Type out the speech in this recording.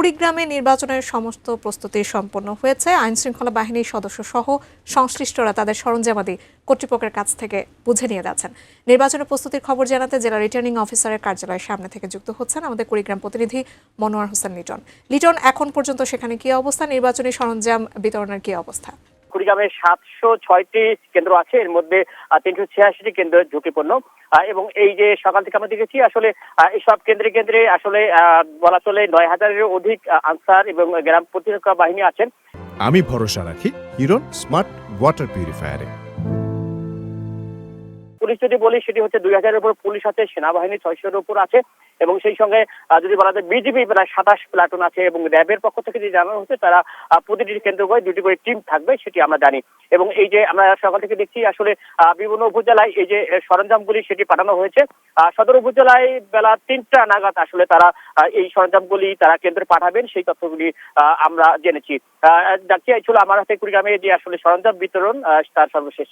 কুড়িগ্রামে নির্বাচনের সমস্ত প্রস্তুতি সম্পন্ন হয়েছে। আইনশৃঙ্খলা বাহিনীর সদস্য সহ সংশ্লিষ্টরা তাদের সরঞ্জামাদি কর্তৃপক্ষের কাছ থেকে বুঝে নিয়ে যাচ্ছেন। নির্বাচনের প্রস্তুতির খবর জানাতে জেলা রিটার্নিং অফিসারের কার্যালয়ের সামনে থেকে যুক্ত হচ্ছেন আমাদের কুড়িগ্রাম প্রতিনিধি মনোয়ার হোসেন লিটন। এখন পর্যন্ত সেখানে কি অবস্থা, নির্বাচনী সরঞ্জাম বিতরণের কি অবস্থা? কুড়িগ্রামে 706টি কেন্দ্র আছে, এর মধ্যে 386টি কেন্দ্র ঝুঁকিপূর্ণ। এবং এই যে সকাল থেকে আমরা দেখেছি আসলে এইসব কেন্দ্রে কেন্দ্রে আসলে বলা চলে 9,000-এর অধিক আনসার এবং গ্রাম প্রতিরক্ষা বাহিনী আছেন। আমি ভরসা রাখি হিরন স্মার্ট ওয়াটার পিউরিফায়ারে। পুলিশ যদি বলি সেটি হচ্ছে 2,000-এর উপর পুলিশ আছে, সেনাবাহিনী 600-এর উপর আছে এবং সেই সঙ্গে যদি বলা যায় বিজিবি প্রায় 27 প্লাটুন আছে এবং র্যাবের পক্ষ থেকে যে জানানো হচ্ছে তারা প্রতিটি কেন্দ্র করে 2টি করে টিম থাকবে, সেটি আমরা জানি। এবং এই যে আমরা সকাল থেকে দেখছি আসলে বিভিন্ন উপজেলায় এই যে সরঞ্জামগুলি সেটি পাঠানো হয়েছে। সদর উপজেলায় বেলা 3টা নাগাদ আসলে তারা এই সরঞ্জামগুলি তারা কেন্দ্রে পাঠাবেন, সেই তথ্যগুলি আমরা জেনেছি। যাচ্ছি এই ছিল আমার হাতে কুড়িগ্রামে যে আসলে সরঞ্জাম বিতরণ তার সর্বশেষ।